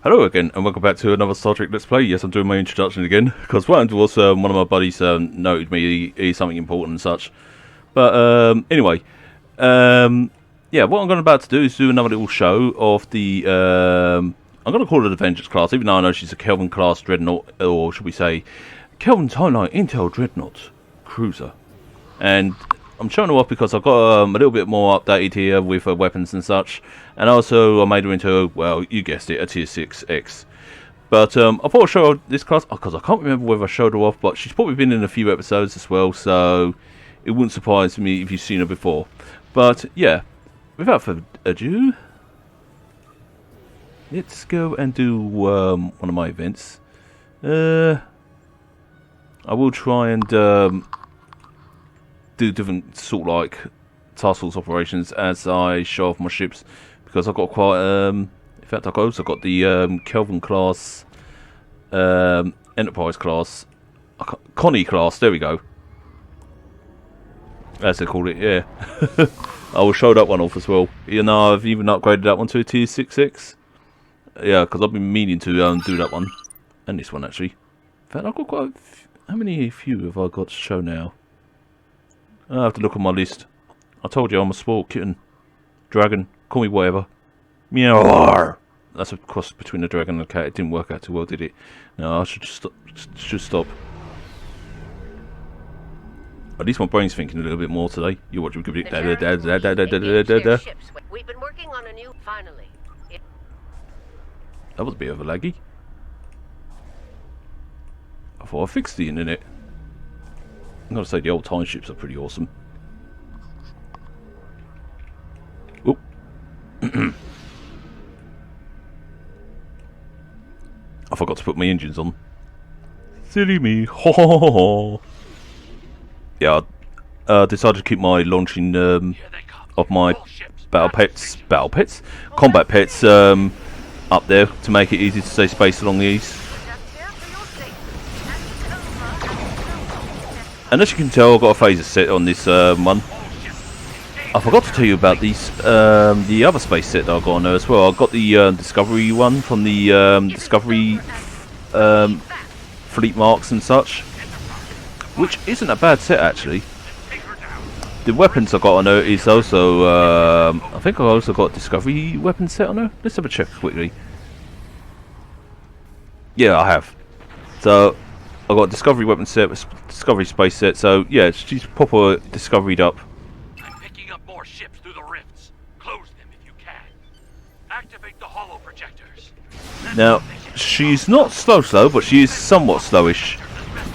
Hello again, and welcome back to another Star Trek Let's Play. Yes, I'm doing my introduction again, because what happened was one of my buddies noted me he's something important and such. But anyway, yeah, what I'm about to do is do another little show of the, I'm going to call it a Vengeance class, even though I know she's a Kelvin class Dreadnought, or should we say, Kelvin's Highlight Intel Dreadnought Cruiser. And I'm showing her off because I've got a little bit more updated here with weapons and such, and also I made her into, well, you guessed it, a tier 6X. But I thought I'd show her this class because I can't remember whether I showed her off, but she's probably been in a few episodes as well, so it wouldn't surprise me if you've seen her before. But yeah, without further ado, let's go and do one of my events. I will try and do different sort of like task force operations as I show off my ships, because I've got quite in fact I've also got the Kelvin class, Enterprise class, Connie class, there we go, as they call it, yeah. I will show that one off as well. You know, I've even upgraded that one to a tier 6X, yeah, because I've been meaning to do that one, and this one actually. In fact, I've got quite a how many few have I got to show now? I have to look on my list. I told you I'm a spoiled kitten. Dragon, call me whatever. Meow. That's a cross between a dragon and a cat. It didn't work out too well, did it? No, I should stop. At least my brain's thinking a little bit more today. You watch me give it. We've been working on a new. Finally. That was a bit of a laggy. I thought I fixed the internet. I'm gonna say the old time ships are pretty awesome. Oop. I forgot to put my engines on. Silly me. Ho ho ho ho. Yeah, I decided to keep my launching of my combat pets up there to make it easy to stay spaced along these. And as you can tell, I've got a phaser set on this one. I forgot to tell you about these, the other space set that I got on there as well. I got the Discovery one from the Discovery fleet marks and such, which isn't a bad set actually. The weapons I got on there is also, I think I also got Discovery weapon set on there. Let's have a check quickly. Yeah, I have. So I've got Discovery weapon set, Discovery space set, so yeah, she's proper discovered up. I'm picking up more ships through the rifts. Close them if you can. Activate the holo projectors. Now, she's not slow, but she is somewhat slowish.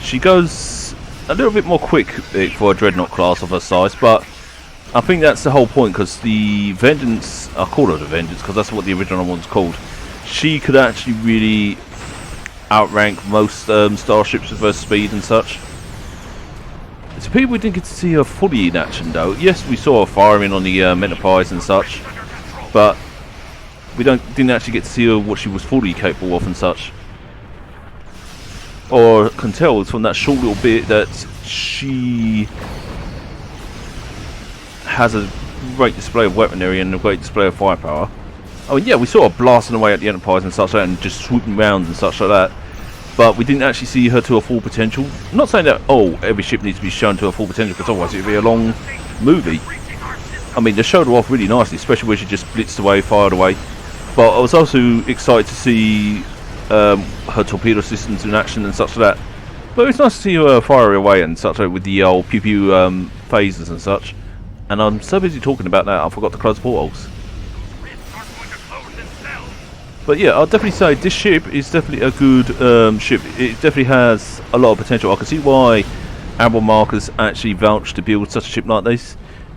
She goes a little bit more quick for a Dreadnought class of her size, but I think that's the whole point, because the Vengeance, I call her the Vengeance because that's what the original one's called. She could actually really outrank most starships with her speed and such. It's a pity we didn't get to see her fully in action though. Yes, we saw her firing on the Enterprise and such, but we didn't actually get to see her what she was fully capable of and such. Or can tell from that short little bit that she has a great display of weaponry and a great display of firepower. I mean, yeah, we saw her blasting away at the Enterprise and such like that, and just swooping around and such like that. But we didn't actually see her to her full potential. I'm not saying that, oh, every ship needs to be shown to her full potential, because otherwise it would be a long movie. I mean, they showed her off really nicely, especially where she just blitzed away, fired away. But I was also excited to see her torpedo systems in action and such like that. But it's nice to see her fire away and such like with the old pew-pew phasers and such. And I'm so busy talking about that, I forgot to close the portholes. But yeah, I'll definitely say this ship is definitely a good ship. It definitely has a lot of potential. I can see why Admiral Marcus actually vouched to build such a ship like this.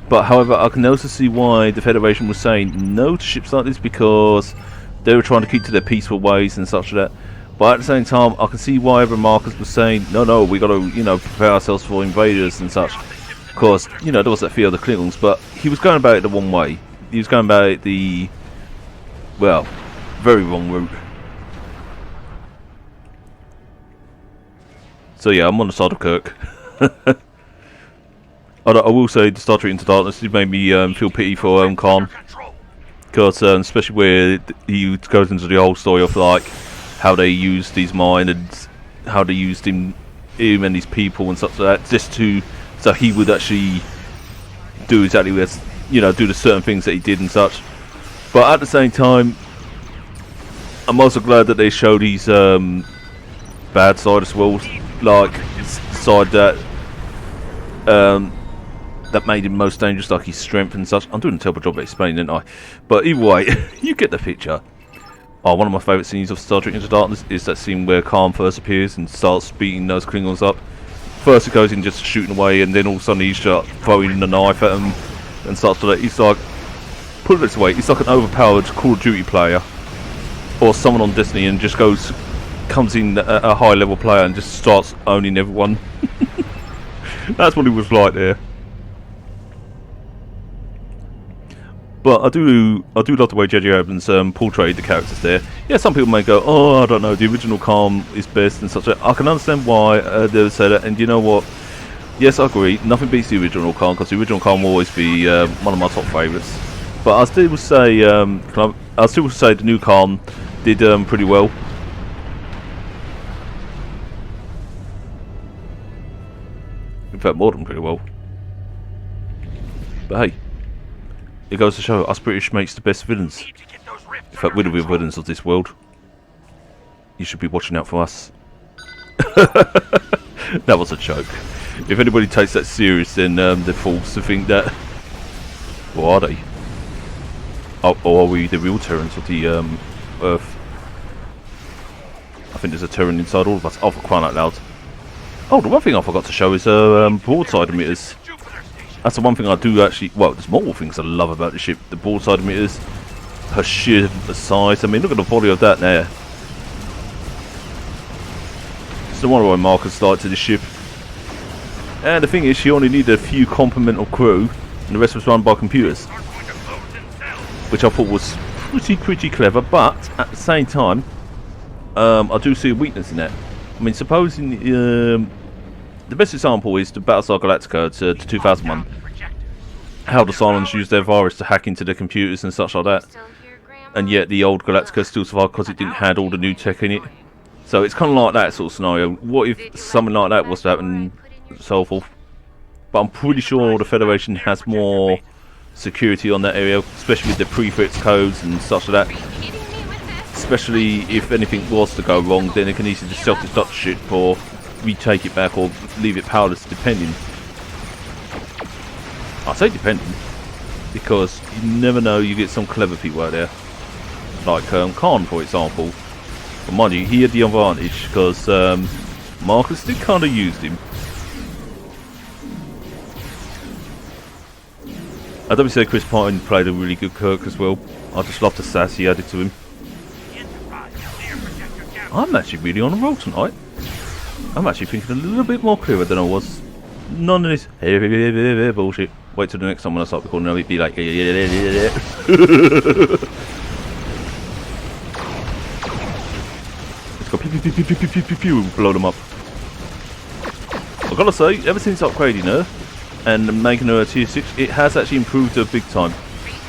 But however, I can also see why the Federation was saying no to ships like this, because they were trying to keep to their peaceful ways and such like that. But at the same time, I can see why Admiral Marcus was saying, no, we got to, you know, prepare ourselves for invaders and such. Of course, you know, there was that fear of the Klingons, but he was going about it the wrong way. He was going about it the, well, very wrong route. So yeah, I'm on the side of Kirk. I will say the Star Trek Into Darkness did make me feel pity for Khan. because especially where he goes into the whole story of like how they used his mind and how they used him and his people and stuff like that, just to so he would actually do exactly as do the certain things that he did and such. But at the same time, I'm also glad that they showed his bad side as well, like his side that that made him most dangerous, like his strength and such. I'm doing a terrible job of explaining, didn't I? But either way, you get the picture. Oh, one of my favourite scenes of Star Trek Into Darkness is that scene where Khan first appears and starts beating those Klingons up. First it goes in just shooting away, and then all of a sudden he's throwing the knife at them and starts to let. He's like, put it this way, he's like an overpowered Call of Duty player or someone on Destiny and just comes in a high level player and just starts owning everyone. That's what he was like there. But I do love the way J.J. Abrams portrayed the characters there. Yeah, some people may go, oh, I don't know, the original Khan is best and such. I can understand why they would say that, and you know what? Yes, I agree. Nothing beats the original Khan, because the original Khan will always be one of my top favourites. But I still would say, the new Khan did pretty well. In fact, more than pretty well. But hey. It goes to show us British makes the best villains. In fact, we're the villains of this world. You should be watching out for us. That was a joke. If anybody takes that serious, then they're fools to think that. Or are they? Or are we the real Terrans of the Earth? I think there's a Terran inside all of us. Oh, for crying out loud. Oh, the one thing I forgot to show is broadside emitters. That's the one thing I do actually. Well, there's more things I love about the ship. The broadside emitters, her sheer size. I mean, look at the body of that there. It's the one of my markers started to the ship. And the thing is, she only needed a few complement of crew, and the rest was run by computers, which I thought was pretty clever. But at the same time, I do see a weakness in that. I mean, supposing the best example is the Battlestar Galactica to 2001. How the Cylons used their virus to hack into the computers and such like that. And yet the old Galactica still survived because it didn't have all the new tech in it. So it's kind of like that sort of scenario. What if something like that was to happen and so forth? But I'm pretty sure the Federation has more security on that area, especially with the prefix codes and such like that. Especially if anything was to go wrong, then it can easily just self-destruct the ship or retake it back or leave it powerless, depending. I say depending because you never know, you get some clever people out there like Khan, for example. But mind you, he had the advantage because Marcus did kind of use him. I don't say Chris Pine played a really good Kirk as well. I just love the sass he added to him. I'm actually really on a roll tonight. I'm actually thinking a little bit more clearer than I was. None of this bullshit. Wait till the next time when I start recording, I'll be like, let's go pew, blow them up. I've got to say, ever since upgrading her and making her a tier 6, it has actually improved her big time.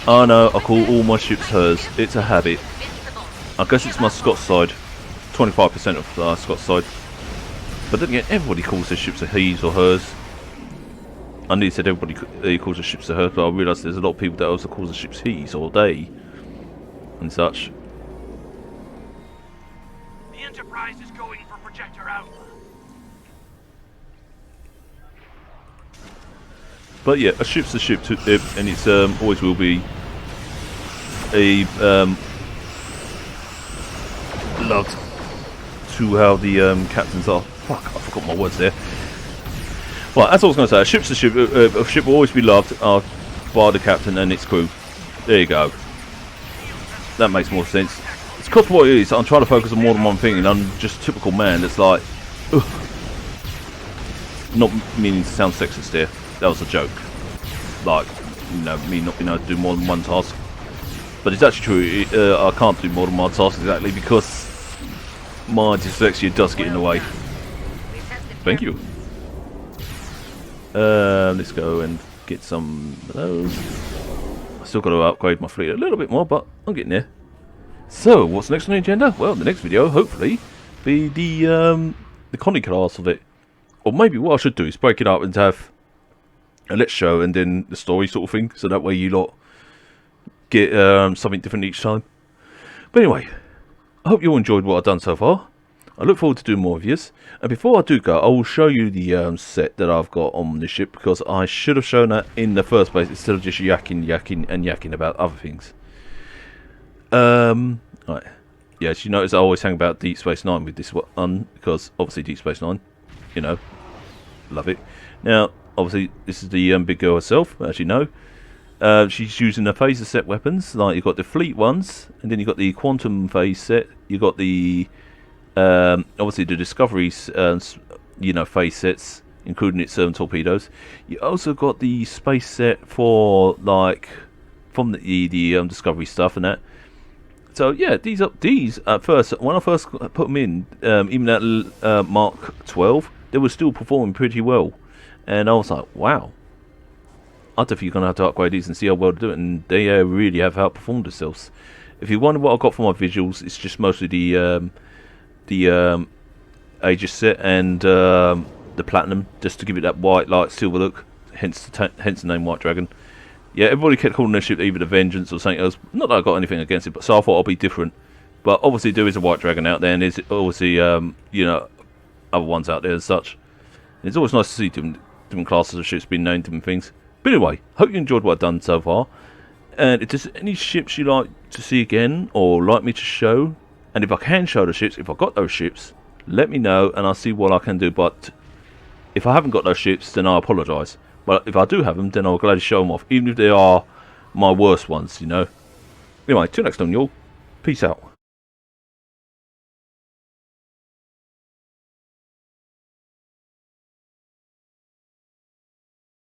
I know, I call all my ships hers. It's a habit. I guess it's my Scots side. 25% of Scots side. But then again, everybody calls their ships a his or hers. I nearly said everybody calls their ships a hers, but I realised there's a lot of people that also calls their ships he's or they and such. The Enterprise is going for Projector Alpha. But yeah, a ship's a ship, and it's always will be a loved to how the captains are. Fuck, I forgot my words there. Well, that's all I was going to say. A ship's a ship. A ship will always be loved by the captain and its crew. There you go. That makes more sense. It's because what it is, I'm trying to focus on more than one thing, and I'm just a typical man that's like, ugh. Not meaning to sound sexist there. That was a joke. Like, me not being able to do more than one task. But it's actually true. I can't do more than one task exactly because my dyslexia does get in the way. Thank you. Let's go and get some of those. still got to upgrade my fleet a little bit more, but I'm getting there. So, what's next on the agenda? Well, the next video, hopefully, be the Connie class of it. Or maybe what I should do is break it up and have a let's show and then the story sort of thing, so that way you lot get something different each time. But anyway, I hope you all enjoyed what I've done so far. I look forward to doing more of this. And before I do go, I will show you the set that I've got on the ship, because I should have shown that in the first place instead of just yakking about other things. Right. Yes, you notice I always hang about Deep Space Nine with this one, because obviously Deep Space Nine, you know, love it. Now, obviously, this is the big girl herself, as you know. She's using the phaser set weapons, like you've got the fleet ones, and then you've got the quantum phase set, you've got the obviously the Discovery's you know, phase sets, including its torpedoes. You also got the space set for, like, from the Discovery stuff and that. So yeah, these at first, when I first put them in, even at Mark 12, they were still performing pretty well, and I was like, wow, I don't think you're gonna have to upgrade these and see how well they do it, and they really have outperformed themselves. If you wonder what I got for my visuals, it's just mostly the Aegis set and the Platinum, just to give it that white light silver look, hence the name White Dragon. Yeah, everybody kept calling their ship either the Vengeance or something else. Not that I got anything against it, but so I thought I'll be different. But obviously there is a White Dragon out there, and there's obviously you know, other ones out there as such. And it's always nice to see different classes of ships being named different things. But anyway, hope you enjoyed what I've done so far. And if there's any ships you like to see again, or like me to show, and if I can show the ships, if I've got those ships, let me know and I'll see what I can do. But if I haven't got those ships, then I apologise. But if I do have them, then I'll gladly show them off, even if they are my worst ones, you know. Anyway, till next time, y'all. Peace out.